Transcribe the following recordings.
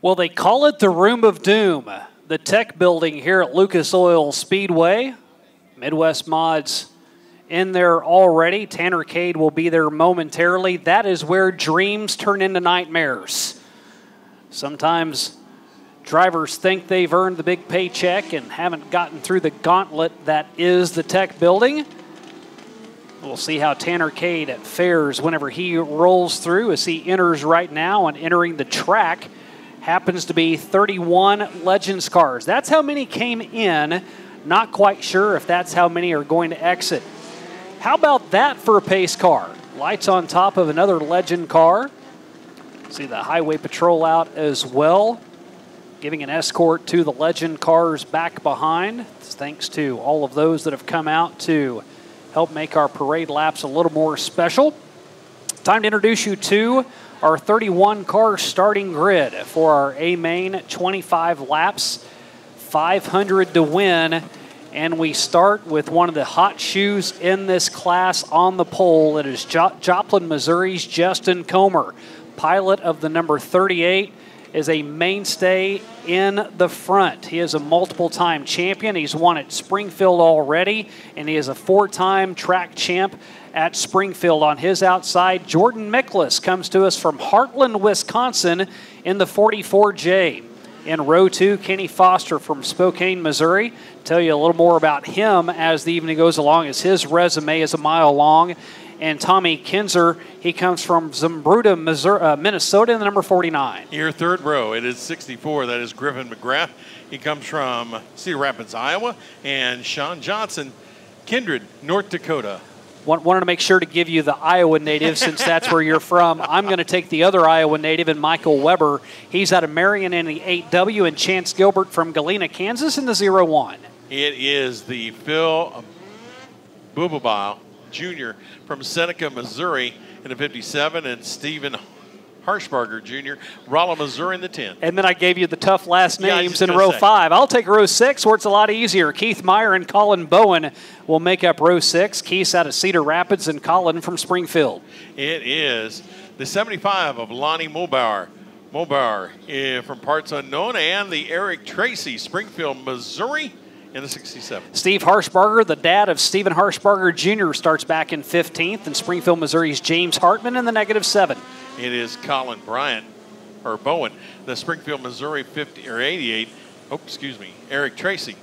Well, they call it the Room of Doom, the tech building here at Lucas Oil Speedway. Midwest Mods in there already. Tanner Cade will be there momentarily. That is where dreams turn into nightmares. Sometimes drivers think they've earned the big paycheck and haven't gotten through the gauntlet that is the tech building. We'll see how Tanner Cade fares whenever he rolls through as he enters right now, and entering the track happens to be 31 Legends cars. That's how many came in. Not quite sure if that's how many are going to exit. How about that for a pace car? Lights on top of another Legend car. See the Highway Patrol out as well, giving an escort to the Legend cars back behind. Thanks to all of those that have come out to help make our parade laps a little more special. Time to introduce you to our 31 car starting grid for our A main, 25 laps, 500 to win. And we start with one of the hot shoes in this class on the pole. It is Joplin, Missouri's Justin Comer. Pilot of the number 38 is a mainstay in the front. He is a multiple-time champion. He's won at Springfield already, and he is a 4-time track champ at Springfield. On his outside, Jordan Miklas comes to us from Heartland, Wisconsin in the 44J. In row 2, Kenny Foster from Spokane, Missouri. Tell you a little more about him as the evening goes along, as his resume is a mile long. And Tommy Kinzer, he comes from Zumbrütta, Minnesota, in the number 49. Your third row, it is 64. That is Griffin McGrath. He comes from Cedar Rapids, Iowa. And Sean Johnson, Kindred, North Dakota. Wanted to make sure to give you the Iowa native since that's where you're from. I'm going to take the other Iowa native, and Michael Weber. He's out of Marion in the 8W, and Chance Gilbert from Galena, Kansas in the 01. It is the Phil Bubabile Jr. from Seneca, Missouri in the 57, and Stephen Harshbarger Jr., Rolla, Missouri in the 10. And then I gave you the tough last names in row 5. I'll take row 6 where it's a lot easier. Keith Meyer and Colin Bowen will make up row 6. Keith out of Cedar Rapids and Colin from Springfield. It is the 75 of Lonnie Mulbauer. From Parts Unknown, and the Eric Tracy, Springfield, Missouri in the 67. Steve Harshbarger, the dad of Stephen Harshbarger Jr., starts back in 15th, and Springfield, Missouri's James Hartman in the -7. It is Colin Bowen, the Springfield, Missouri 50 or 88. Oh, excuse me, Eric Tracy.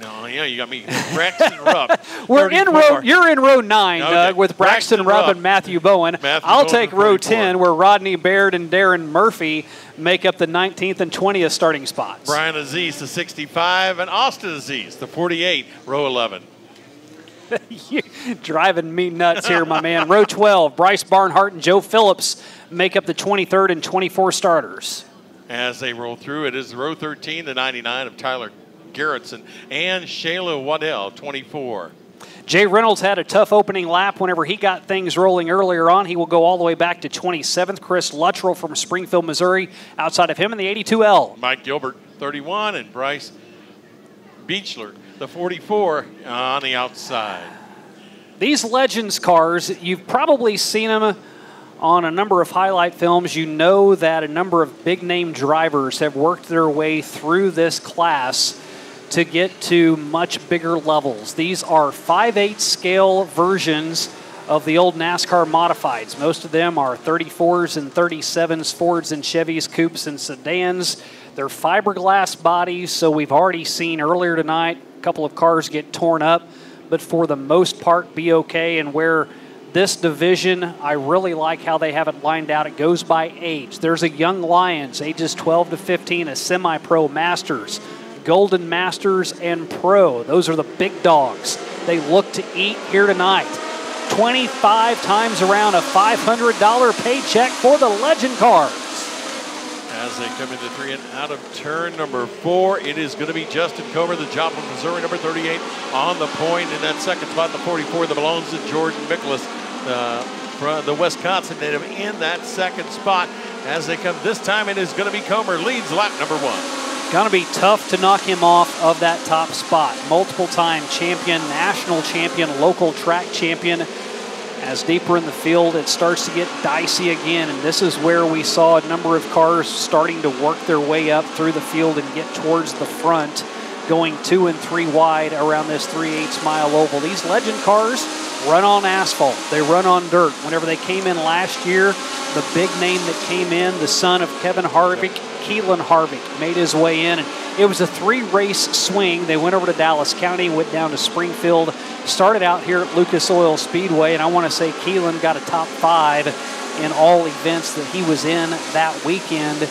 No, yeah, you got me. Braxton Rupp. You're in row 9, okay. Doug, with Braxton Rupp and Matthew Bowen. I'll take row 10, where Rodney Baird and Darren Murphy make up the 19th and 20th starting spots. Brian Aziz, the 65, and Austin Aziz, the 48, row 11. You're driving me nuts here, my man. Row 12, Bryce Barnhart and Joe Phillips make up the 23rd and 24 starters. As they roll through, it is row 13, the 99 of Tyler Garrettson and Shayla Waddell, 24. Jay Reynolds had a tough opening lap whenever he got things rolling earlier on. He will go all the way back to 27th. Chris Luttrell from Springfield, Missouri, outside of him in the 82L. Mike Gilbert, 31, and Bryce Beechler, the 44, on the outside. These Legends cars, you've probably seen them on a number of highlight films. You know that a number of big-name drivers have worked their way through this class to get to much bigger levels. These are 5/8 scale versions of the old NASCAR modifieds. Most of them are 34s and 37s, Fords and Chevys, coupes and sedans. They're fiberglass bodies, so we've already seen earlier tonight a couple of cars get torn up, but for the most part be okay. And where this division, I really like how they have it lined out. It goes by age. There's a Young Lions, ages 12 to 15, a semi-pro Masters, Golden Masters, and Pro. Those are the big dogs. They look to eat here tonight. 25 times around, a $500 paycheck for the Legend cars. As they come into 3 and out of turn number 4, it is going to be Justin Comer, the Joplin, Missouri, number 38, on the point. In that second spot, the 44, that belongs to Jordan Miklas, from the Wisconsin native, in that second spot. As they come this time, it is going to be Comer, leads lap number 1. Going to be tough to knock him off of that top spot. Multiple-time champion, national champion, local track champion As deeper in the field, it starts to get dicey again, and this is where we saw a number of cars starting to work their way up through the field and get towards the front, going 2 and 3 wide around this 3/8 mile oval. These Legend cars run on asphalt. They run on dirt. Whenever they came in last year, the big name that came in, the son of Kevin Harvick, Keelan Harvick, made his way in. And it was a 3-race swing. They went over to Dallas County, went down to Springfield, started out here at Lucas Oil Speedway, and I want to say Keelan got a top 5 in all events that he was in that weekend.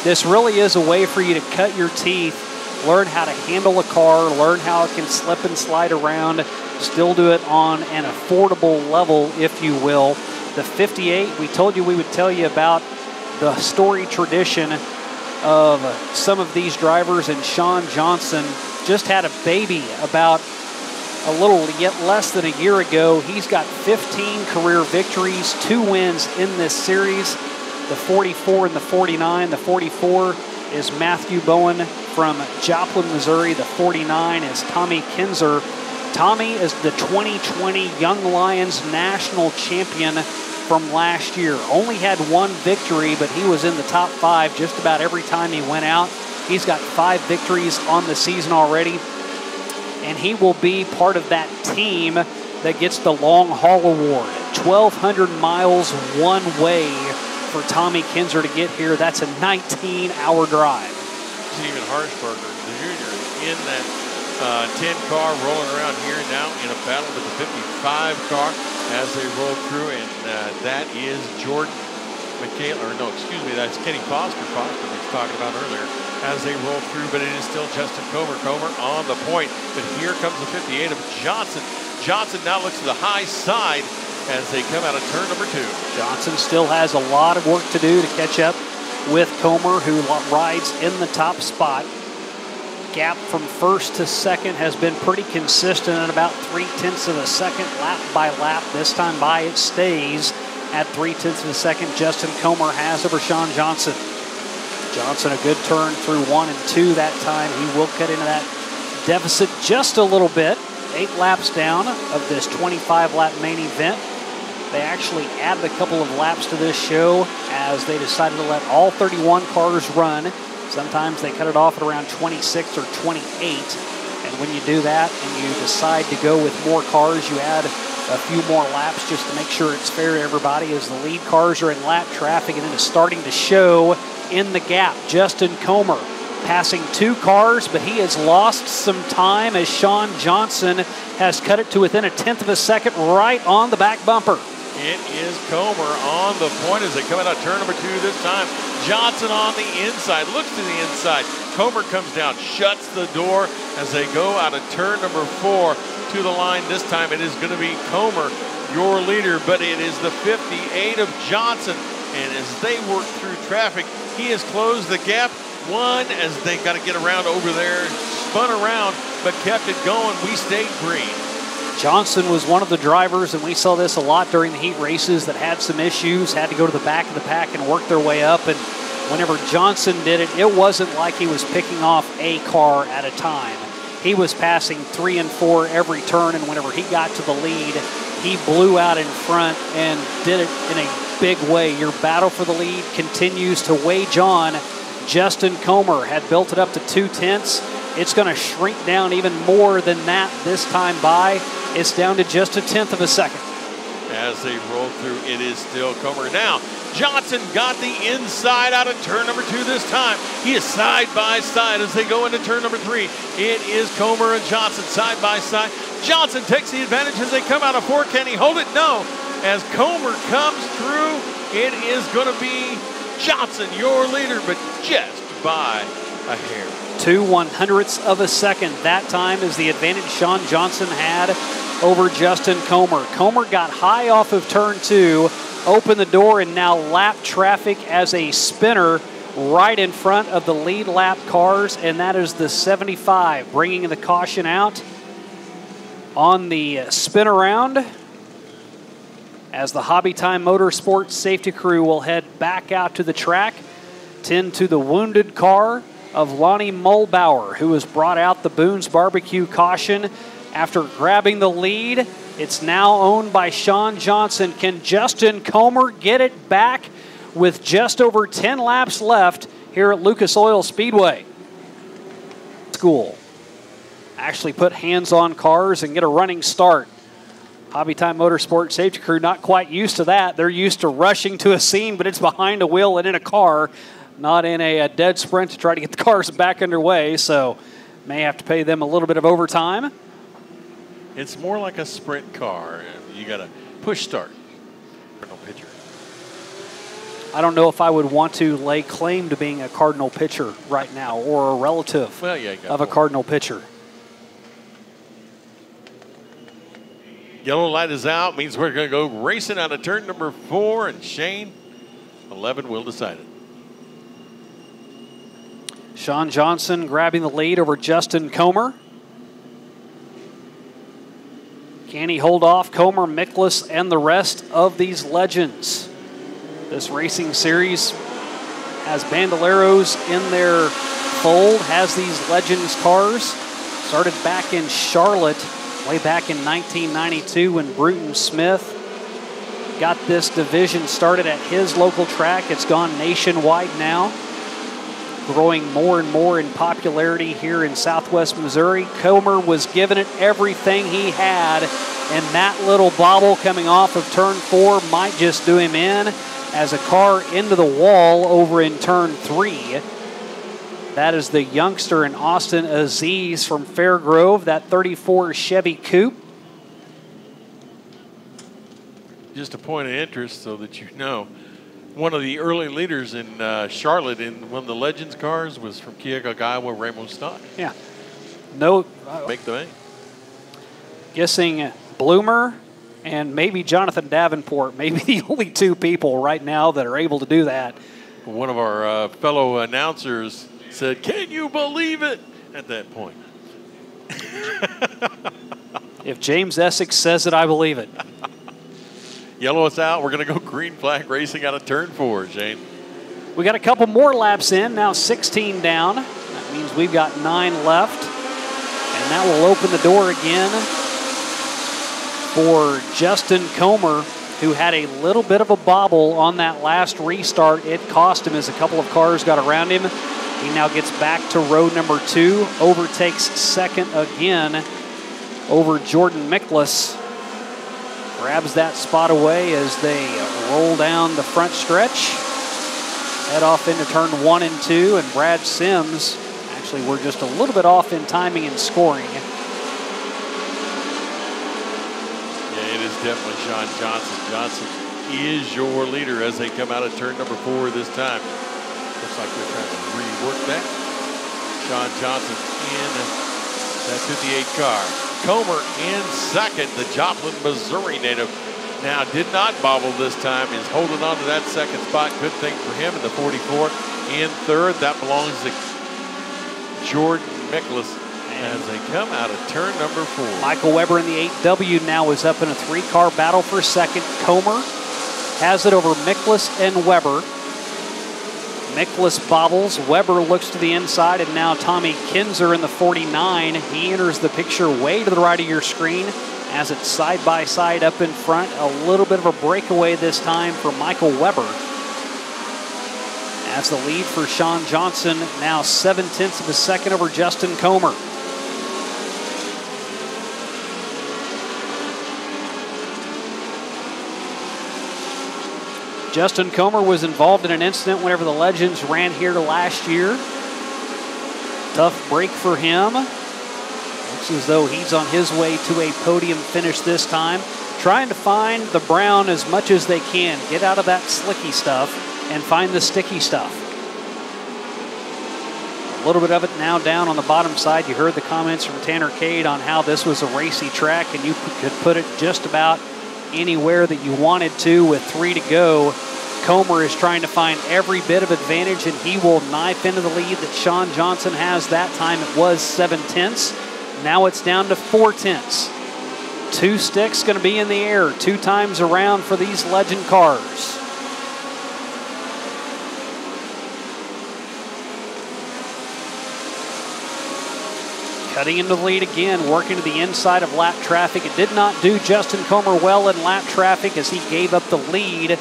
This really is a way for you to cut your teeth, learn how to handle a car, learn how it can slip and slide around, still do it on an affordable level, if you will. The 58, we told you we would tell you about the storied tradition of some of these drivers, and Shawn Johnson just had a baby about a little yet less than a year ago. He's got 15 career victories, 2 wins in this series, the 44 and the 49. The 44 is Matthew Bowen from Joplin, Missouri. The 49 is Tommy Kinzer. Tommy is the 2020 Young Lions national champion from last year. Only had 1 victory, but he was in the top 5 just about every time he went out. He's got 5 victories on the season already, and he will be part of that team that gets the long haul award. 1,200 miles one way for Tommy Kinzer to get here. That's a 19-hour drive. Steven Harshbarger, the junior, in that 10 car rolling around here now in a battle with the 55 car as they roll through, and that is Jordan McHale, or no, excuse me, that's Kenny Foster we were talking about earlier, as they roll through, but it is still Justin Comer on the point. But here comes the 58 of Johnson. Johnson now looks to the high side as they come out of turn number 2. Johnson still has a lot of work to do to catch up with Comer, who rides in the top spot. Gap from first to second has been pretty consistent at about 0.3 of a second, lap by lap. This time by it stays at 0.3 of a second. Justin Comer has over Shawn Johnson. Johnson a good turn through 1 and 2 that time. He will cut into that deficit just a little bit. 8 laps down of this 25-lap main event. They actually added a couple of laps to this show as they decided to let all 31 cars run. Sometimes they cut it off at around 26 or 28. And when you do that and you decide to go with more cars, you add a few more laps just to make sure it's fair to everybody as the lead cars are in lap traffic, and it is starting to show in the gap. Justin Comer passing 2 cars, but he has lost some time as Shawn Johnson has cut it to within 1/10 of a second right on the back bumper. It is Comer on the point as they come out of turn number 2 this time. Johnson on the inside, looks to the inside. Comer comes down, shuts the door as they go out of turn number 4 to the line. This time it is going to be Comer, your leader, but it is the 58 of Johnson. And as they work through traffic, he has closed the gap 1 as they got to get around over there, spun around, but kept it going. We stayed green. Johnson was one of the drivers, and we saw this a lot during the heat races, that had some issues, had to go to the back of the pack and work their way up. And whenever Johnson did it, it wasn't like he was picking off a car at a time. He was passing 3 and 4 every turn, and whenever he got to the lead, he blew out in front and did it in a big way. Your battle for the lead continues to wage on. Justin Comer had built it up to 0.2. It's going to shrink down even more than that this time by. It's down to just 1/10 of a second. As they roll through, it is still Comer. Now, Johnson got the inside out of turn number 2 this time. He is side by side as they go into turn number 3. It is Comer and Johnson side by side. Johnson takes the advantage as they come out of 4. Can he hold it? No. As Comer comes through, it is going to be Johnson, your leader, but just by a hair. 0.02 of a second. That time is the advantage Shawn Johnson had over Justin Comer. Comer got high off of turn 2, opened the door, and now lap traffic as a spinner right in front of the lead lap cars, and that is the 75, bringing the caution out on the spin around as the Hobby Time Motorsports safety crew will head back out to the track, tend to the wounded car of Lonnie Mulbauer, who has brought out the Boone's Barbecue caution after grabbing the lead. It's now owned by Sean Johnson. Can Justin Comer get it back with just over 10 laps left here at Lucas Oil Speedway? School. Actually put hands on cars and get a running start. Hobby Time Motorsport safety crew not quite used to that. They're used to rushing to a scene, but it's behind a wheel and in a car, not in a dead sprint to try to get the cars back underway. So may have to pay them a little bit of overtime. It's more like a sprint car. You got to push start. No pitcher. I don't know if I would want to lay claim to being a Cardinal pitcher right now or a relative of a Cardinal pitcher. Yellow light is out, means we're going to go racing out of turn number 4, and Shane 11 will decide it. Sean Johnson grabbing the lead over Justin Comer. Can he hold off Comer, Miklas, and the rest of these legends? This racing series has Bandoleros in their fold, has these legends cars. Started back in Charlotte way back in 1992 when Bruton Smith got this division started at his local track. It's gone nationwide now, growing more and more in popularity here in Southwest Missouri. Comer was giving it everything he had, and that little bobble coming off of turn 4 might just do him in as a car into the wall over in turn 3. That is the youngster in Austin Aziz from Fairgrove, that 34 Chevy Coupe. Just a point of interest so that you know, one of the early leaders in Charlotte in one of the Legends cars was from Keokuk, Iowa, Raymond Stott. Yeah. No. Make the main. Guessing Bloomer and maybe Jonathan Davenport, maybe the only two people right now that are able to do that. One of our fellow announcers said, "Can you believe it?" at that point. If James Essex says it, I believe it. Yellow is out. We're going to go green flag racing out of turn 4, Shane. We got a couple more laps in, now 16 down. That means we've got 9 left. And that will open the door again for Justin Comer, who had a little bit of a bobble on that last restart. It cost him as a couple of cars got around him. He now gets back to row number 2, overtakes second again over Jordan Miklas. Grabs that spot away as they roll down the front stretch. Head off into turn 1 and 2, and Brad Sims, actually we're just a little bit off in timing and scoring. Yeah, it is definitely Sean Johnson. Johnson is your leader as they come out of turn number 4 this time. Looks like they're trying to rework that. Sean Johnson in that 58 car. Comer in second, the Joplin, Missouri native. Now did not bobble this time, is holding on to that second spot. Good thing for him in the 44. In third, that belongs to Jordan Miklas as they come out of turn number 4. Michael Weber in the 8W now is up in a 3-car battle for second. Comer has it over Miklas and Weber. Miklas bobbles, Weber looks to the inside, and now Tommy Kinzer in the 49. He enters the picture way to the right of your screen as it's side by side up in front. A little bit of a breakaway this time for Michael Weber. As the lead for Sean Johnson, now 0.7 of a second over Justin Comer. Justin Comer was involved in an incident whenever the Legends ran here last year. Tough break for him. Looks as though he's on his way to a podium finish this time. Trying to find the brown as much as they can. Get out of that slicky stuff and find the sticky stuff. A little bit of it now down on the bottom side. You heard the comments from Tanner Cade on how this was a racy track and you could put it just about anywhere that you wanted to with 3 to go. Comer is trying to find every bit of advantage, and he will knife into the lead that Sean Johnson has. That time it was 0.7. Now it's down to 0.4. 2 sticks going to be in the air 2 times around for these Legend cars. Cutting into the lead again, working to the inside of lap traffic. It did not do Justin Comer well in lap traffic as he gave up the lead,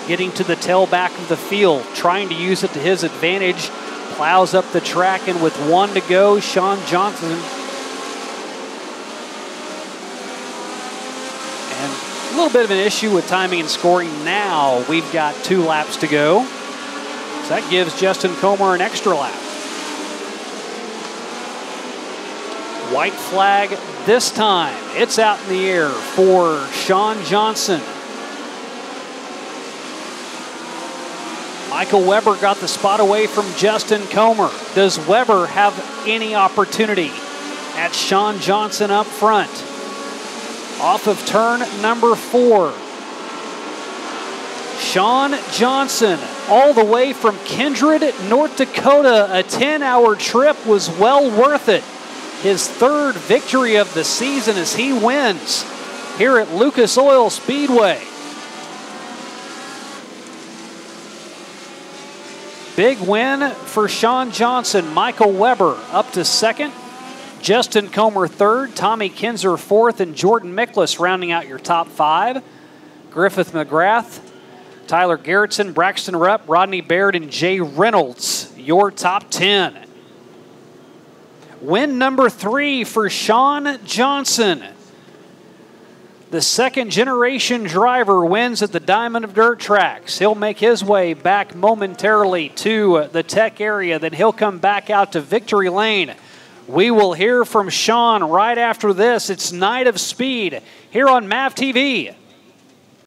getting to the tailback of the field, trying to use it to his advantage. Plows up the track, and with 1 to go, Sean Johnson. And a little bit of an issue with timing and scoring now. We've got 2 laps to go. So that gives Justin Comer an extra lap. White flag this time. It's out in the air for Sean Johnson. Michael Weber got the spot away from Justin Comer. Does Weber have any opportunity at Sean Johnson up front? Off of turn number 4. Sean Johnson, all the way from Kindred, North Dakota. A 10-hour trip was well worth it. His 3rd victory of the season as he wins here at Lucas Oil Speedway. Big win for Sean Johnson. Michael Weber up to 2nd. Justin Comer 3rd. Tommy Kinzer 4th. And Jordan Miklas rounding out your top 5. Griffith McGrath, Tyler Garrettson, Braxton Rupp, Rodney Baird, and Jay Reynolds, your top 10. Win number 3 for Sean Johnson. The 2nd-generation driver wins at the Diamond of Dirt Tracks. He'll make his way back momentarily to the Tech area. Then he'll come back out to Victory Lane. We will hear from Sean right after this. It's Night of Speed here on MAV TV.